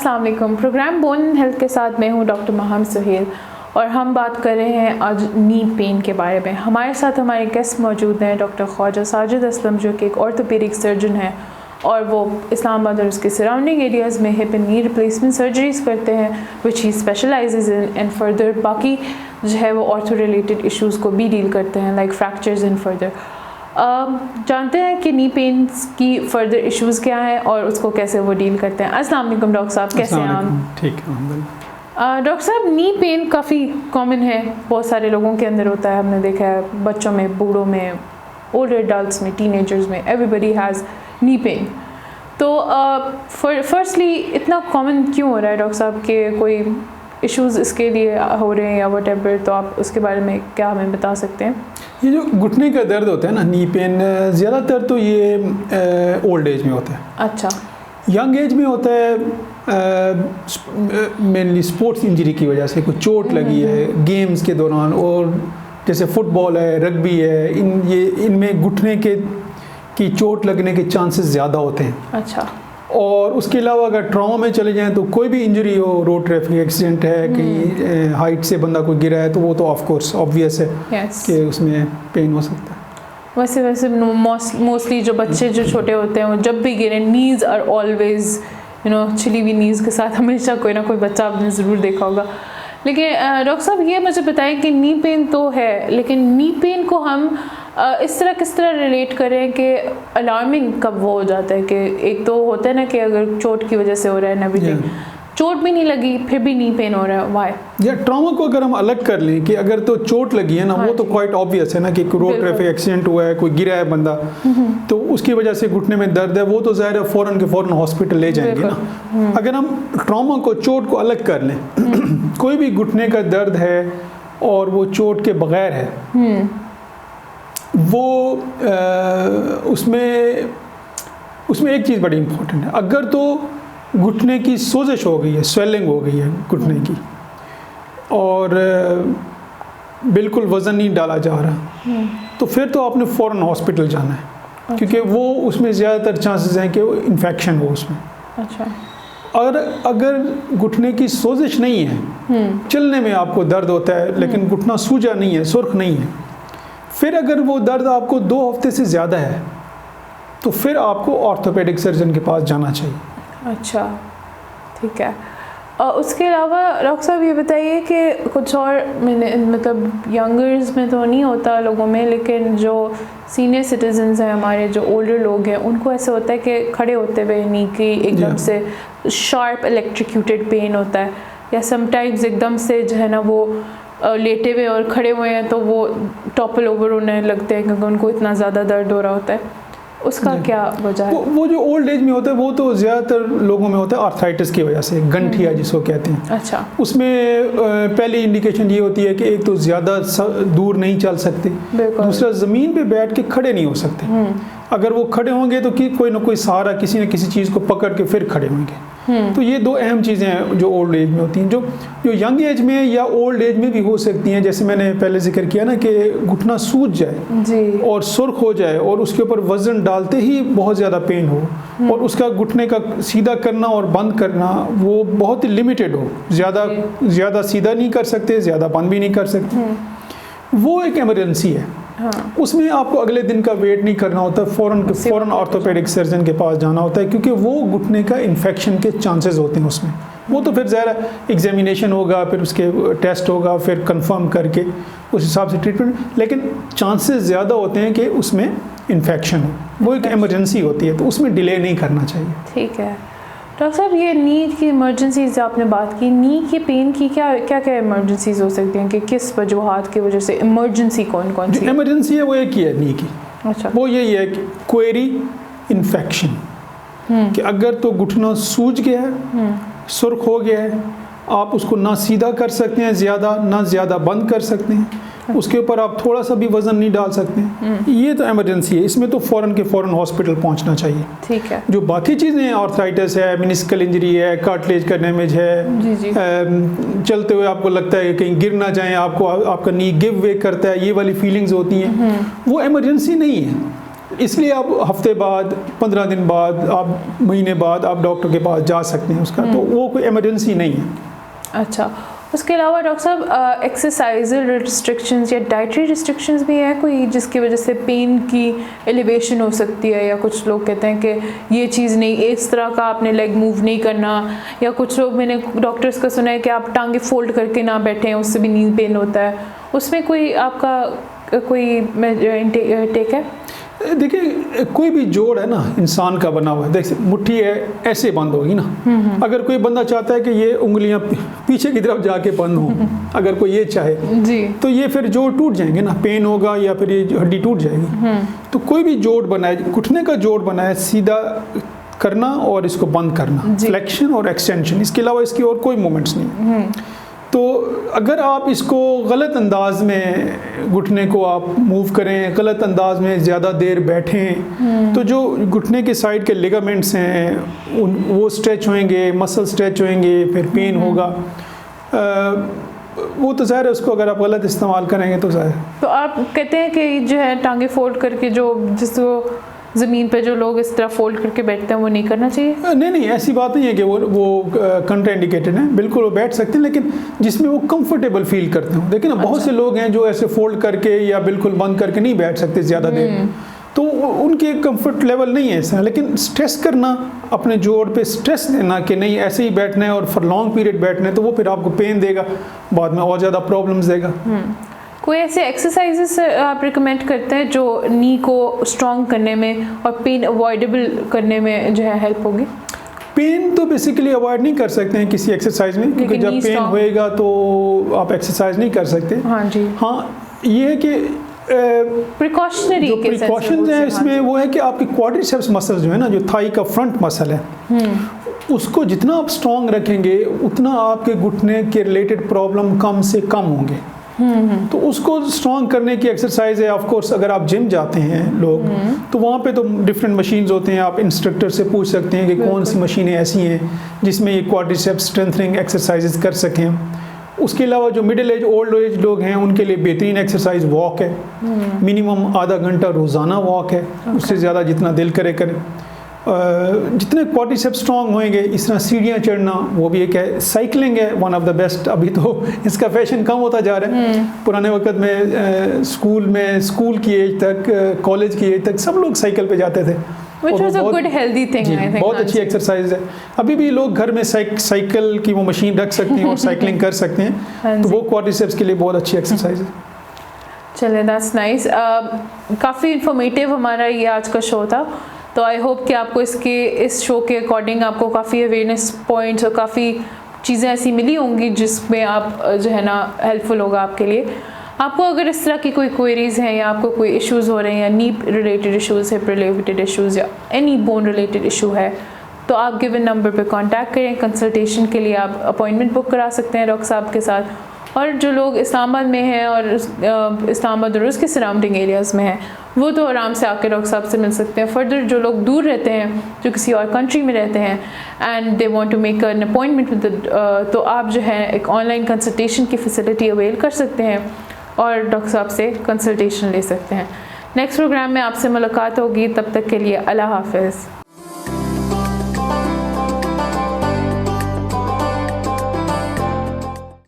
अस्सलाम वालेकुम। Programme bone and health के साथ मैं हूँ डॉक्टर महम सुहेल और हम बात कर रहे हैं आज नी पेन के बारे में। हमारे साथ हमारे गेस्ट मौजूद हैं डॉक्टर ख्वाजा साजिद असलम, जो कि एक ऑर्थोपेडिक सर्जन है और वो इस्लामाबाद और उसके सराउंडिंग एरियाज़ में hip and knee replacement surgeries करते हैं विच ही स्पेशलाइजेज इन एंड फर्दर बाकी जो है वो ऑर्थो रिलेटेड इश्यूज़ को भी डील करते हैं लाइक फ्रैक्चर्स एंड फर्दर। जानते हैं कि नी पेन की फर्दर इश्यूज़ क्या हैं और उसको कैसे वो डील करते हैं। अस्सलाम वालेकुम डॉक्टर साहब, कैसे हैं आप? ठीक है डॉक्टर साहब, नी पेन काफ़ी कॉमन है, बहुत सारे लोगों के अंदर होता है। हमने देखा है बच्चों में, बूढ़ों में, ओल्डर एडल्ट्स में, टीनेजर्स में, एवरीबडी हैज़ नी पेन। तो फर्स्टली इतना कॉमन क्यों हो रहा है डॉक्टर साहब के कोई इश्यूज़ इसके लिए हो रहे हैं या वटेवर, तो आप उसके बारे में क्या हमें बता सकते हैं? ये जो घुटने का दर्द होता है ना, नी पेन, ज़्यादातर तो ये ओल्ड एज में होता है। अच्छा। यंग एज में होता है मेनली स्पोर्ट्स इंजरी की वजह से, कोई चोट लगी है गेम्स के दौरान, और जैसे फुटबॉल है, रग्बी है, इनमें घुटने की चोट लगने के चांसेस ज़्यादा होते हैं। अच्छा। और उसके अलावा अगर ट्रॉमा में चले जाएं तो कोई भी इंजरी हो, रोड ट्रैफिक एक्सीडेंट है, कहीं हाइट से बंदा कोई गिरा है, तो वो तो ऑफ कोर्स ऑब्वियस है कि उसमें पेन हो सकता है। वैसे मोस्टली जो बच्चे जो छोटे होते हैं वो जब भी गिरे, नीज़ आर ऑलवेज छिली हुई नीज़ के साथ हमेशा कोई ना कोई बच्चा आपने ज़रूर देखा होगा। लेकिन डॉक्टर साहब ये मुझे बताएं कि नी पेन तो है, लेकिन नी पेन को हम किस तरह रिलेट करें कि अलार्मिंग कब वो हो जाता है कि एक तो होता है ना कि अगर चोट की वजह से हो रहा है एवरीथिंग, चोट भी नहीं लगी फिर भी नी पेन हो रहा है, व्हाई? या ट्रॉमा को अगर हम अलग कर लें कि अगर तो चोट लगी है ना, वो तो क्वाइट ऑब्वियस है ना कि रोड ट्रैफिक एक्सीडेंट हुआ है, कोई गिरा है बंदा, तो उसकी वजह से घुटने में दर्द है, वो तो ज़ाहिर है फ़ौरन के फ़ौरन हॉस्पिटल ले जाएंगे ना। अगर हम ट्रॉमा को, चोट को अलग कर लें, कोई भी घुटने का दर्द है और वो चोट के बगैर है, वो उसमें एक चीज़ बड़ी इम्पोर्टेंट है। अगर तो घुटने की सोजिश हो गई है, स्वेलिंग हो गई है घुटने की, और बिल्कुल वज़न नहीं डाला जा रहा, तो फिर तो आपने फ़ौरन हॉस्पिटल जाना है। अच्छा। क्योंकि वो उसमें ज़्यादातर चांसेस हैं कि वो इन्फेक्शन हो उसमें। अच्छा। और अगर घुटने की सोजिश नहीं है, चलने में आपको दर्द होता है लेकिन घुटना सूजा नहीं है, सुर्ख नहीं है, फिर अगर वो दर्द आपको 2 हफ्ते से ज़्यादा है तो फिर आपको ऑर्थोपेडिक सर्जन के पास जाना चाहिए। अच्छा, ठीक है। उसके अलावा डॉक्टर साहब ये बताइए कि कुछ और मतलब यंगर्स में तो नहीं होता लोगों में, लेकिन जो सीनियर सिटीजन्स हैं हमारे, जो ओल्डर लोग हैं, उनको ऐसे होता है कि खड़े होते हुए नी की एकदम से शार्प इलेक्ट्रिक्यूटेड पेन होता है, या समटाइम्स एकदम से जो है ना वो लेटे हुए और खड़े हुए हैं तो वो टॉपल ओवर होने लगते हैं क्योंकि उनको इतना ज़्यादा दर्द हो रहा होता है। उसका क्या वजह है? वो जो ओल्ड एज में होता है वो तो ज़्यादातर लोगों में होता है आर्थराइटिस की वजह से, गंठिया जिसको कहते हैं। अच्छा। उसमें पहली इंडिकेशन ये होती है कि एक तो ज़्यादा दूर नहीं चल सकते, दूसरा ज़मीन पे बैठ के खड़े नहीं हो सकते। अगर वो खड़े होंगे तो कोई ना कोई सहारा, किसी न किसी चीज़ को पकड़ के फिर खड़े होंगे। तो ये 2 अहम चीज़ें हैं जो ओल्ड एज में होती हैं, जो यंग एज में या ओल्ड एज में भी हो सकती हैं। जैसे मैंने पहले जिक्र किया ना कि घुटना सूज जाए जी, और सुर्ख हो जाए और उसके ऊपर वज़न डालते ही बहुत ज़्यादा पेन हो, और उसका घुटने का सीधा करना और बंद करना वो बहुत ही लिमिटेड हो, ज़्यादा सीधा नहीं कर सकते, ज़्यादा बंद भी नहीं कर सकते, वो एक इमरजेंसी है। हाँ। उसमें आपको अगले दिन का वेट नहीं करना होता, फ़ौरन ऑर्थोपेडिक सर्जन के पास जाना होता है, क्योंकि वो घुटने का इन्फेक्शन के चांसेस होते हैं उसमें। वो तो फिर ज़रा एग्जामिनेशन होगा, फिर उसके टेस्ट होगा, फिर कंफर्म करके उस हिसाब से ट्रीटमेंट, लेकिन चांसेस ज़्यादा होते हैं कि उसमें इन्फेक्शन हो। वो एक इमरजेंसी होती है, तो उसमें डिले नहीं करना चाहिए। ठीक है डॉक्टर साहब, ये नी की इमरजेंसीज आपने बात की, नी के पेन की क्या इमरजेंसीज हो सकती हैं कि किस वजूहात की वजह से इमरजेंसी कौन सी? इमरजेंसी है वो एक ही है नी की। अच्छा। वो यही है कि क्वेरी इन्फेक्शन, कि अगर तो घुटना सूज गया है, सुर्ख हो गया है, आप उसको ना सीधा कर सकते हैं ज़्यादा, ना ज़्यादा बंद कर सकते हैं, उसके ऊपर आप थोड़ा सा भी वज़न नहीं डाल सकते, ये तो इमरजेंसी है। इसमें तो फ़ौरन के फ़ौरन हॉस्पिटल पहुंचना चाहिए। ठीक है। जो बाकी चीज़ें हैं, आर्थराइटिस है, मेनिस्कल इंजरी है, कार्टिलेज का डैमेज है, जी। चलते हुए आपको लगता है कहीं गिर ना जाए, आपका नी गिव वे करता है, ये वाली फीलिंग्स होती हैं, वो इमरजेंसी नहीं है। इसलिए आप हफ्ते बाद, 15 दिन बाद, आप महीने बाद आप डॉक्टर के पास जा सकते हैं उसका, तो वो कोई इमरजेंसी नहीं है। अच्छा, उसके अलावा डॉक्टर साहब एक्सरसाइजल रिस्ट्रिक्शंस या डाइटरी रिस्ट्रिक्शंस भी हैं कोई, जिसकी वजह से पेन की एलिवेशन हो सकती है? या कुछ लोग कहते हैं कि ये चीज़ नहीं, इस तरह का आपने लेग मूव नहीं करना, या कुछ लोग, मैंने डॉक्टर्स का सुना है कि आप टांगे फोल्ड करके ना बैठें, उससे भी नी पेन होता है। उसमें कोई आपका कोई टेक है? देखिए, कोई भी जोड़ है ना इंसान का बना हुआ है, देखिए मुट्ठी है ऐसे बंद होगी ना। अगर कोई बंदा चाहता है कि ये उंगलियां पीछे की तरफ जाके बंद हो, अगर कोई ये चाहे जी, तो ये फिर जोड़ टूट जाएंगे ना, पेन होगा या फिर ये हड्डी टूट जाएगी। तो कोई भी जोड़ बनाए, घुटने का जोड़ बनाए सीधा करना और इसको बंद करना, फ्लेक्शन और एक्सटेंशन, इसके अलावा इसकी और कोई मूवमेंट्स नहीं। तो अगर आप इसको गलत अंदाज में घुटने को आप मूव करें, गलत अंदाज में ज़्यादा देर बैठें, तो जो घुटने के साइड के लिगामेंट्स हैं वो स्ट्रेच होंगे, मसल स्ट्रेच होंगे, फिर पेन होगा। वो तो ज़ाहिर है, उसको अगर आप गलत इस्तेमाल करेंगे तो ज़ाहिर। तो आप कहते हैं कि जो है टांगे फोल्ड करके, जो जिसको ज़मीन पे जो लोग इस तरह फोल्ड करके बैठते हैं, वो नहीं करना चाहिए? नहीं, ऐसी बात नहीं है कि वो कंट्राइंडिकेटेड है, बिल्कुल वो बैठ सकते हैं, लेकिन जिसमें वो कंफर्टेबल फील करते हो। देखिए ना, बहुत से लोग हैं जो ऐसे फोल्ड करके या बिल्कुल बंद करके नहीं बैठ सकते ज़्यादा देर, तो उनके कंफर्ट लेवल नहीं है ऐसा। लेकिन स्ट्रेस करना, अपने जोड़ पे स्ट्रेस देना कि नहीं ऐसे ही बैठना है और फॉर लॉन्ग पीरियड बैठना है, तो वो फिर आपको पेन देगा, बाद में और ज़्यादा प्रॉब्लम्स देगा। कोई ऐसे एक्सरसाइजेस आप रिकमेंड करते हैं जो नी को स्ट्रॉन्ग करने में और पेन अवॉइडेबल करने में जो है हेल्प होगी? पेन तो बेसिकली अवॉइड नहीं कर सकते हैं किसी एक्सरसाइज में, क्योंकि जब पेन होएगा तो आप एक्सरसाइज नहीं कर सकते। हाँ जी। हाँ, ये है कि प्रिकॉशनरी जो प्रिकॉशंस हैं इसमें वो है कि आपकी क्वाड्रिसेप्स मसल जो है ना, जो थाई का फ्रंट मसल है, उसको जितना आप स्ट्रॉन्ग रखेंगे उतना आपके घुटने के रिलेटेड प्रॉब्लम कम से कम होंगे। तो उसको स्ट्रॉन्ग करने की एक्सरसाइज है। ऑफ कोर्स अगर आप जिम जाते हैं लोग, तो वहाँ पे तो डिफरेंट मशीन्स होते हैं, आप इंस्ट्रक्टर से पूछ सकते हैं कि कौन सी मशीनें ऐसी हैं जिसमें ये क्वाड्रिसेप्स स्ट्रेंथनिंग एक्सरसाइजेस कर सकें। उसके अलावा जो मिडिल एज ओल्ड एज लोग हैं उनके लिए बेहतरीन एक्सरसाइज वॉक है, मिनिमम आधा घंटा रोज़ाना वॉक है, उससे ज़्यादा जितना दिल करे करें। जितने क्वाड्रिसेप्स स्ट्रॉन्ग होंगे, इस तरह सीढ़ियाँ चढ़ना वो भी एक है। साइकिलिंग है वन ऑफ द बेस्ट, अभी तो इसका फैशन कम होता जा रहा है। पुराने वक्त में स्कूल की एज तक, कॉलेज की एज तक सब लोग साइकिल पे जाते थे, Which was a good healthy thing, I think. बहुत अच्छी एक्सरसाइज है। अभी भी लोग घर में साइकिल की वो मशीन रख सकते हैं और साइकिलिंग कर सकते हैं, तो वो क्वाड्रिसेप्स के लिए बहुत अच्छी एक्सरसाइज है। चले, दैट्स नाइस। काफ़ी इंफॉर्मेटिव हमारा ये आज का शो था, तो आई होप कि आपको इस शो के अकॉर्डिंग आपको काफ़ी अवेयरनेस पॉइंट्स और काफ़ी चीज़ें ऐसी मिली होंगी जिसमें आप जो है ना हेल्पफुल होगा आपके लिए। आपको अगर इस तरह की कोई क्वेरीज़ हैं या आपको कोई इश्यूज़ हो रहे हैं, या knee related issues, hip related issues या एनी बोन रिलेटेड इशू है, तो आप गिवन नंबर पे कांटेक्ट करें। कंसल्टेशन के लिए आप अपॉइंटमेंट बुक करा सकते हैं डॉक्टर साहब के साथ। और जो लोग इस्लामाबाद में हैं और इस्लामाबाद और उसके सराउंडिंग एरियाज़ में हैं, वो तो आराम से आके डॉक्टर साहब से मिल सकते हैं। फर्दर जो लोग दूर रहते हैं, जो किसी और कंट्री में रहते हैं and they want to make an appointment with, तो आप जो है एक ऑनलाइन कंसल्टेशन की फैसिलिटी अवेल कर सकते हैं और डॉक्टर साहब से कंसल्टेशन ले सकते हैं। नेक्स्ट प्रोग्राम में आपसे मुलाकात होगी, तब तक के लिए अल्लाह हाफ़िज़।